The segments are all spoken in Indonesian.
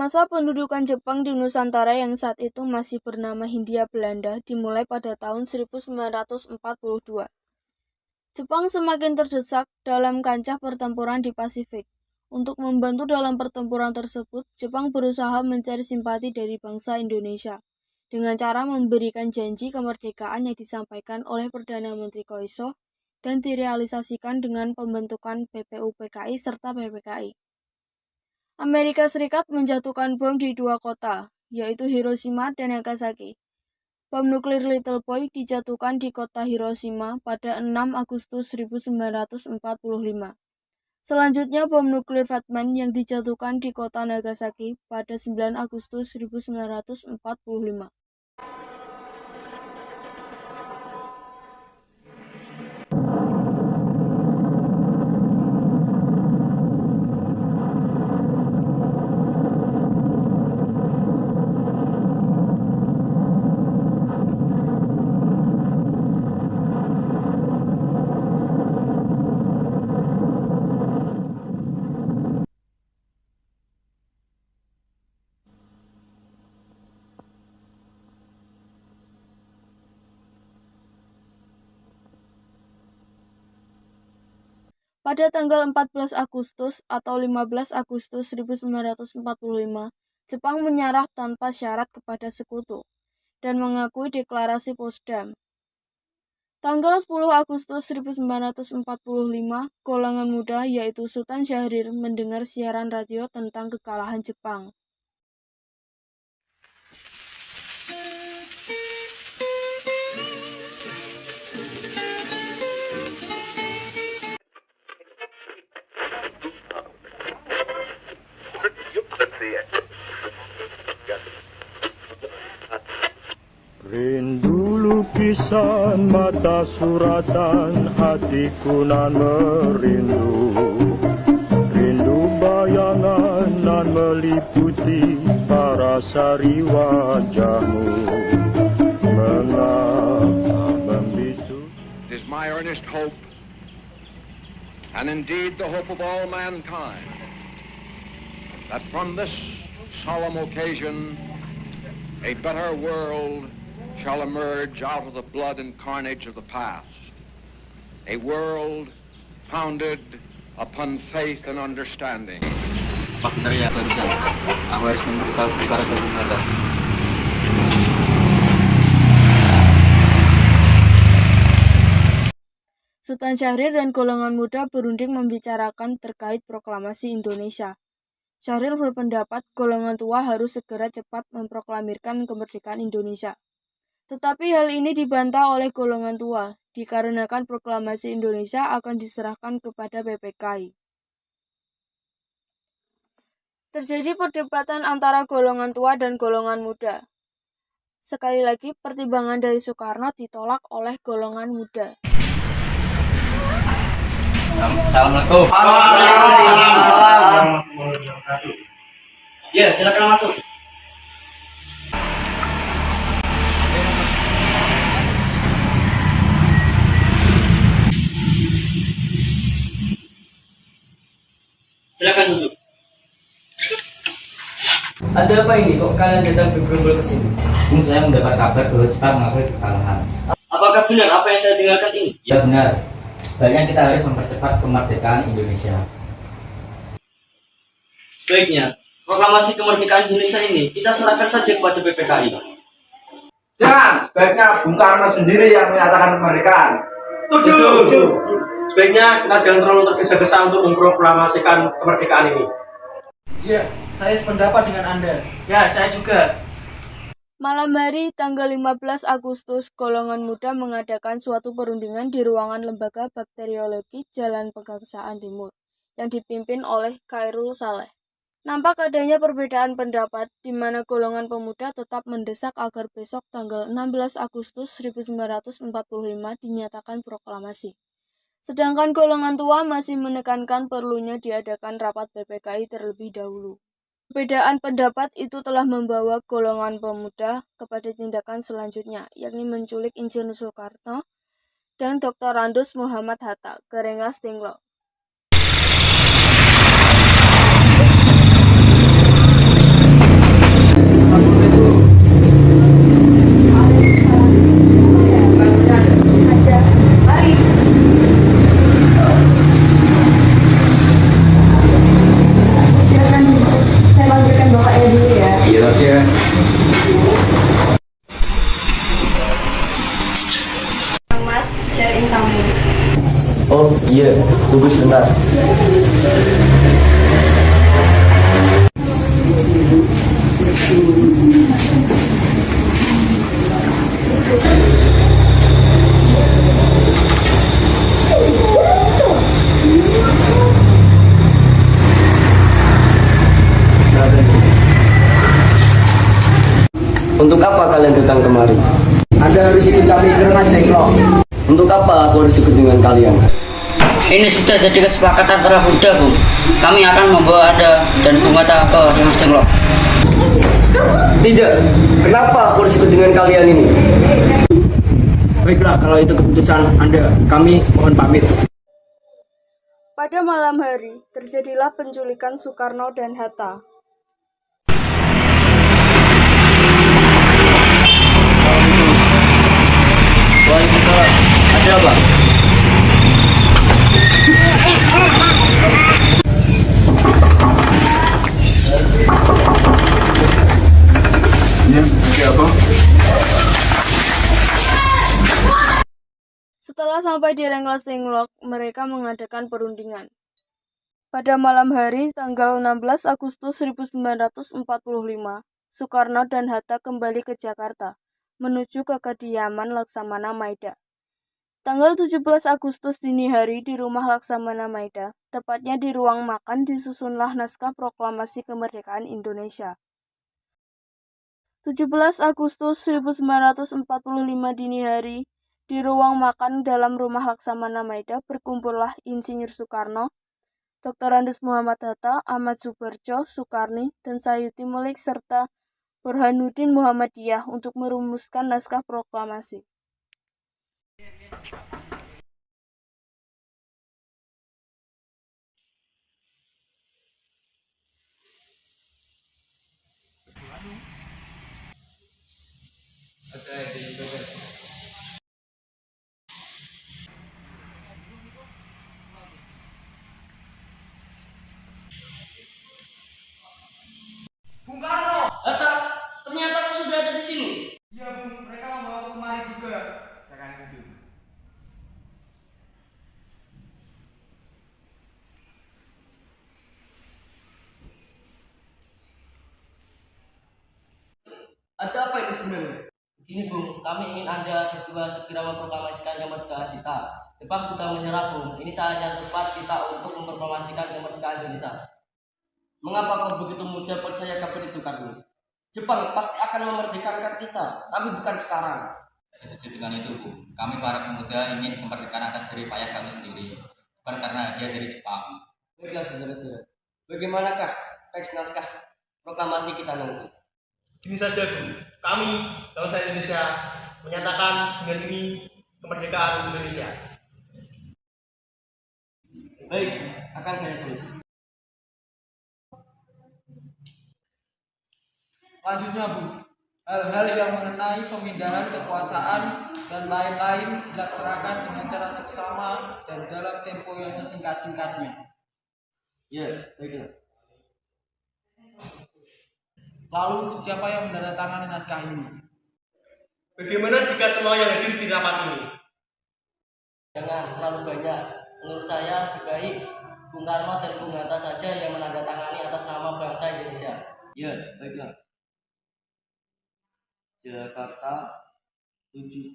Masa pendudukan Jepang di Nusantara yang saat itu masih bernama Hindia Belanda dimulai pada tahun 1942. Jepang semakin terdesak dalam kancah pertempuran di Pasifik. Untuk membantu dalam pertempuran tersebut, Jepang berusaha mencari simpati dari bangsa Indonesia dengan cara memberikan janji kemerdekaan yang disampaikan oleh Perdana Menteri Koiso dan direalisasikan dengan pembentukan BPUPKI serta PPKI. Amerika Serikat menjatuhkan bom di dua kota, yaitu Hiroshima dan Nagasaki. Bom nuklir Little Boy dijatuhkan di kota Hiroshima pada 6 Agustus 1945. Selanjutnya bom nuklir Fat Man yang dijatuhkan di kota Nagasaki pada 9 Agustus 1945. Pada tanggal 14 Agustus atau 15 Agustus 1945, Jepang menyerah tanpa syarat kepada sekutu dan mengakui deklarasi Potsdam. Tanggal 10 Agustus 1945, golongan muda yaitu Sultan Syahrir mendengar siaran radio tentang kekalahan Jepang. Rindu lukisan mata suratan hatiku nan merindu. Rindu bayangan nan meliputi parasari wajahmu. Mengapa membisu? It is my earnest hope, and indeed the hope of all mankind, that from this solemn occasion a better world shall emerge out of the blood and carnage of the past. A world founded upon faith and understanding. Pak, benar ya barusan. Aku harus memberitahu perkara bagaimana. Sultan Syahrir dan golongan muda berunding membicarakan terkait proklamasi Indonesia. Syahrir berpendapat golongan tua harus segera cepat memproklamirkan kemerdekaan Indonesia. Tetapi hal ini dibantah oleh golongan tua, dikarenakan proklamasi Indonesia akan diserahkan kepada PPKI. Terjadi perdebatan antara golongan tua dan golongan muda. Sekali lagi, pertimbangan dari Soekarno ditolak oleh golongan muda. Assalamualaikum. Waalaikumsalam. Ya, silakan masuk. Silakan duduk. Ada apa ini? Kok kalian datang bergerombol ke sini? Saya mendapat kabar bahwa Jepang mengakui kekalahan. Apakah benar apa yang saya dengarkan ini? Ya benar. Sebaiknya kita harus mempercepat kemerdekaan Indonesia. Sebaiknya proklamasi kemerdekaan Indonesia ini kita serahkan saja kepada PPKI. Jangan, sebaiknya Bung Karno sendiri yang menyatakan kemerdekaan. Setuju. Sebaiknya kita jangan terlalu tergesa-gesa untuk memproklamasikan kemerdekaan ini. Ya, saya sependapat dengan Anda. Ya, saya juga. Malam hari tanggal 15 Agustus, golongan muda mengadakan suatu perundingan di ruangan Lembaga Bakteriologi Jalan Pegangsaan Timur yang dipimpin oleh Khairul Saleh. Nampak adanya perbedaan pendapat di mana golongan pemuda tetap mendesak agar besok tanggal 16 Agustus 1945 dinyatakan proklamasi. Sedangkan golongan tua masih menekankan perlunya diadakan rapat PPKI terlebih dahulu. Perbedaan pendapat itu telah membawa golongan pemuda kepada tindakan selanjutnya, yakni menculik Insinyur Soekarno dan Dr. Randus Muhammad Hatta ke Rengas Dengklok. Iya, tunggu sebentar. Untuk apa kalian datang kemari? Anda harus ikut kami ke Mas Denglok. Untuk apa aku harus ikut dengan kalian? Ini sudah jadi kesepakatan para Buddha, Bu. Kami akan membawa Anda dan Bu Mata ke Mas Denglok. Tidak, kenapa aku harus ikut dengan kalian ini? Baiklah, kalau itu keputusan Anda, kami mohon pamit. Pada malam hari, terjadilah penculikan Soekarno dan Hatta. Waalaikumsalam. Ada apa? Setelah sampai di Rengas Dengklok, mereka mengadakan perundingan. Pada malam hari, tanggal 16 Agustus 1945, Soekarno dan Hatta kembali ke Jakarta, menuju ke kediaman Laksamana Maida. Tanggal 17 Agustus dini hari di rumah Laksamana Maida, tepatnya di ruang makan, disusunlah naskah proklamasi kemerdekaan Indonesia. 17 Agustus 1945 dini hari, di ruang makan dalam rumah Laksamana Maida berkumpullah Insinyur Soekarno, Dr. Andes Muhammad Hatta, Ahmad Subarjo, Soekarni, dan Sayuti Melik serta Burhanuddin Muhammadiyah untuk merumuskan naskah proklamasi. Bung Karno! Hatta, ternyata kau sudah ada di sini. Iya, Bung. Mereka membawa kemari juga. Jangan gitu. Ada apa ini sebenarnya? Begini, Bung, kami ingin Anda berdua segera memproklamasikan kemerdekaan kita. Jepang sudah menyerah, Bung. Ini saatnya tepat kita untuk memproklamasikan kemerdekaan Indonesia. Mengapa kau begitu mudah percaya kabar itu, Karni? Jepang pasti akan memerdekakan kita, tapi bukan sekarang. Jadi dengan itu, Bu, kami para pemuda ingin kemerdekaan atas jerih payah kami sendiri, bukan karena dia dari Jepang. Baiklah, saudara-saudara. Bagaimanakah teks naskah proklamasi kita nanti? Ini saja, Bu. Kami, bangsa Indonesia, menyatakan dengan ini kemerdekaan Indonesia. Baik, akan saya tulis. Lanjutnya, Bu. Hal-hal yang mengenai pemindahan kekuasaan dan lain-lain dilaksanakan dengan cara seksama dan dalam tempo yang sesingkat-singkatnya. Ya, baiklah. Lalu, siapa yang menandatangani naskah ini? Bagaimana jika semua yang hadir di rapat ini? Jangan terlalu banyak. Menurut saya lebih baik Bung Karno dan Bung Hatta saja yang menandatangani atas nama bangsa Indonesia. Ya, baiklah. Jakarta, 17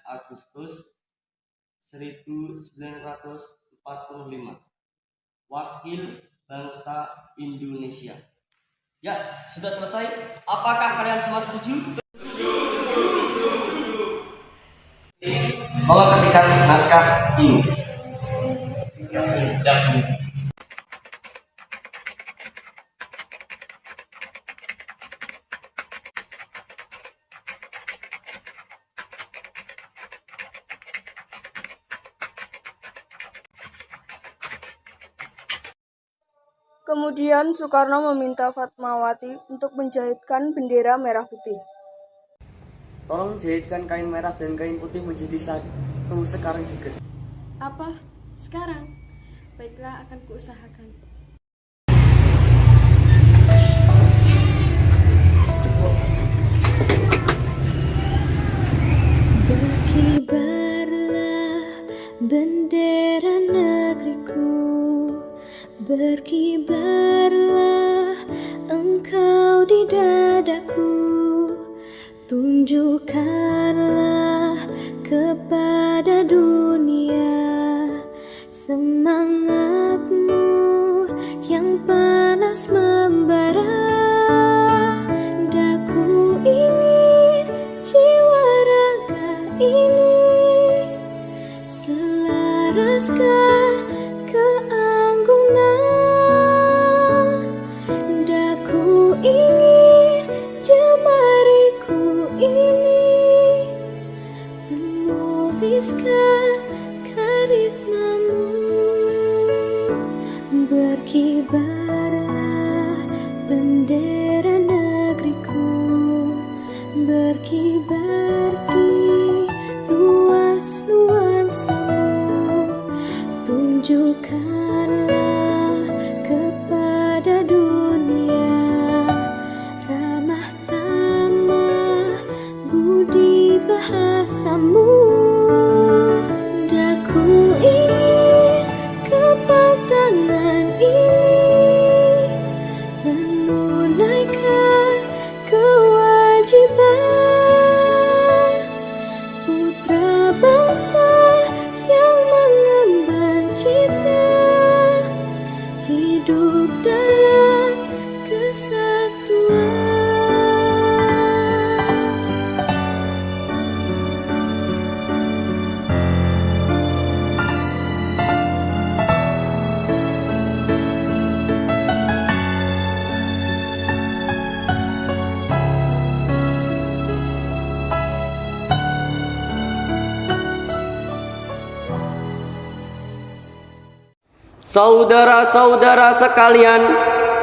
Agustus 1945. Wakil bangsa Indonesia. Ya, sudah selesai. Apakah kalian semua setuju? Mohon ketikkan naskah ini. Kemudian Soekarno meminta Fatmawati untuk menjahitkan bendera merah putih. Tolong jahitkan kain merah dan kain putih menjadi satu sekarang juga. Apa? Sekarang? Baiklah, akan kuusahakan. Berkibarlah bendera Berkibarlah engkau di dadaku, tunjukkanlah kepada dunia semangatmu yang panas membara. Daku ingin jiwa raga ini selaraskan keanggunan. Daku ingin jemariku ini menuliskan karismamu. Berkibarlah bendera negeriku, berkibar di luas nuansamu. Tunjukkanlah kepada dunia ramah tamah budi bahasamu. Daku ingin kepal tangan ini menunaikan kewajiban putra bangsa yang mengemban cita hidup dalam kesatuan. Saudara-saudara sekalian,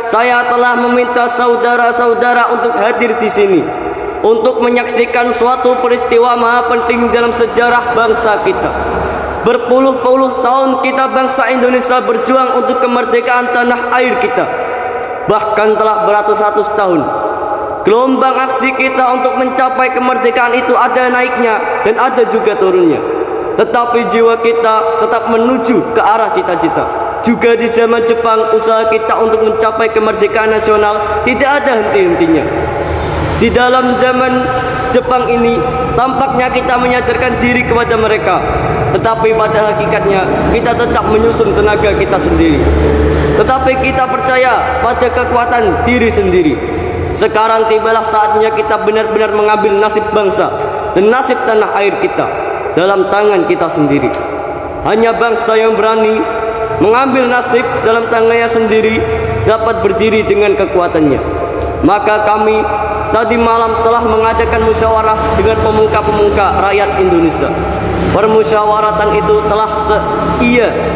saya telah meminta saudara-saudara untuk hadir di sini untuk menyaksikan suatu peristiwa maha penting dalam sejarah bangsa kita. Berpuluh-puluh tahun kita bangsa Indonesia berjuang untuk kemerdekaan tanah air kita. Bahkan telah beratus-ratus tahun. Gelombang aksi kita untuk mencapai kemerdekaan itu ada naiknya dan ada juga turunnya. Tetapi jiwa kita tetap menuju ke arah cita-cita. Juga di zaman Jepang, usaha kita untuk mencapai kemerdekaan nasional tidak ada henti-hentinya. Di dalam zaman Jepang ini, tampaknya kita menyadarkan diri kepada mereka. Tetapi pada hakikatnya, kita tetap menyusun tenaga kita sendiri. Tetapi kita percaya pada kekuatan diri sendiri. Sekarang tibalah saatnya kita benar-benar mengambil nasib bangsa dan nasib tanah air kita dalam tangan kita sendiri. Hanya bangsa yang berani mengambil nasib dalam tangannya sendiri dapat berdiri dengan kekuatannya. Maka kami tadi malam telah mengadakan musyawarah dengan pemuka-pemuka rakyat Indonesia. Permusyawaratan itu telah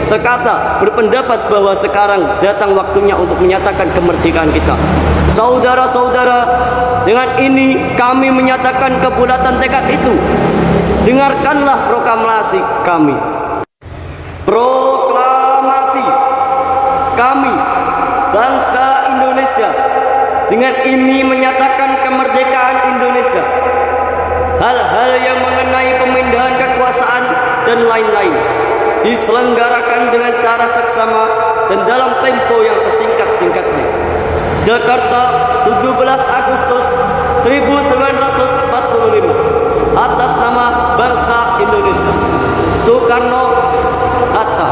sekata berpendapat bahwa sekarang datang waktunya untuk menyatakan kemerdekaan kita. Saudara-saudara, dengan ini kami menyatakan kebulatan tekad itu. Dengarkanlah proklamasi kami. Proklamasi kami, bangsa Indonesia, dengan ini menyatakan kemerdekaan Indonesia. Hal-hal yang mengenai pemindahan kekuasaan dan lain-lain diselenggarakan dengan cara seksama dan dalam tempo yang sesingkat-singkatnya. Jakarta, 17 Agustus 1945, atas nama bangsa Indonesia. Soekarno Hatta.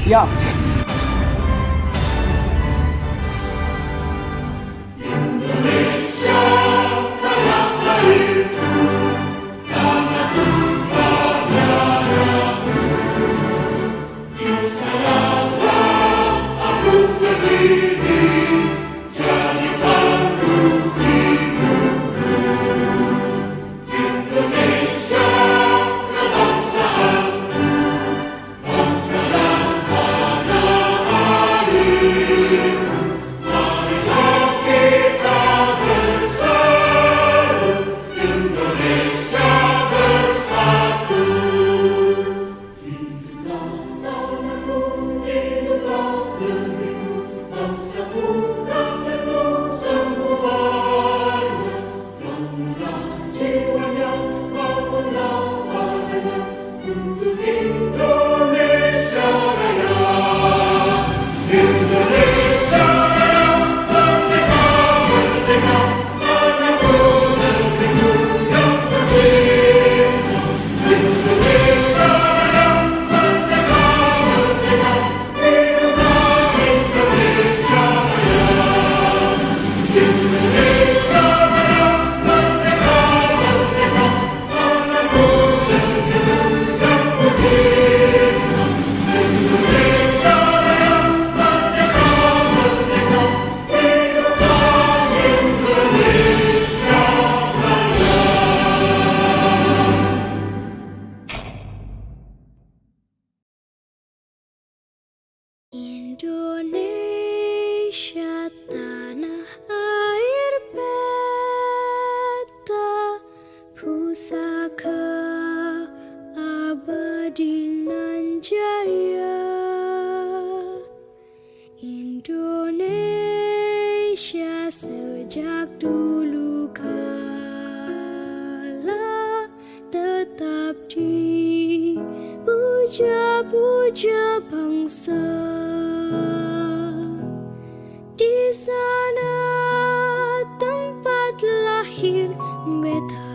Siap. Indonesia tanah air beta, pusaka abadi nan jaya. Indonesia sejak dulu kala tetap dipuja-puja bangsa. Di sana tempat lahir beta,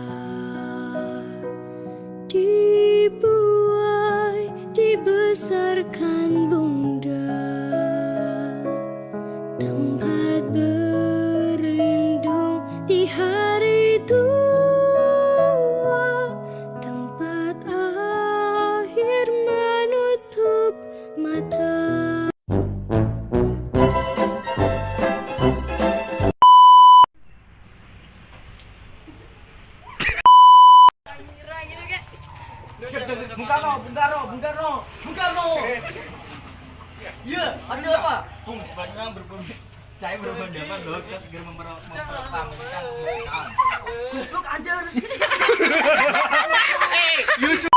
dibuai dibesarkan bunda, tempat berlindung di hari tua, tempat akhir menutup mata. Bung Karno. Iya, ada apa? Bung, sebenarnya saya berpendapat bahwa kita segera mempertahankan kemerdekaan. Goblok aja harus. Yusuf.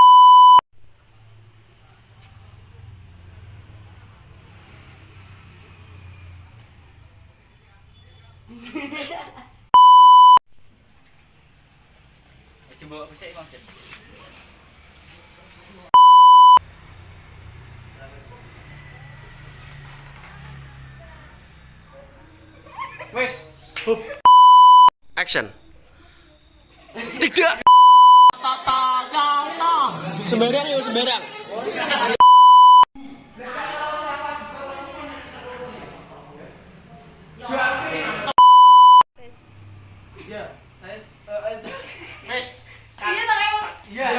Coba aku sih Bang. Wes. Action. Tidak. Sembarang yo sembarang. Ya, saya Wes. Iya tak emang. Iya.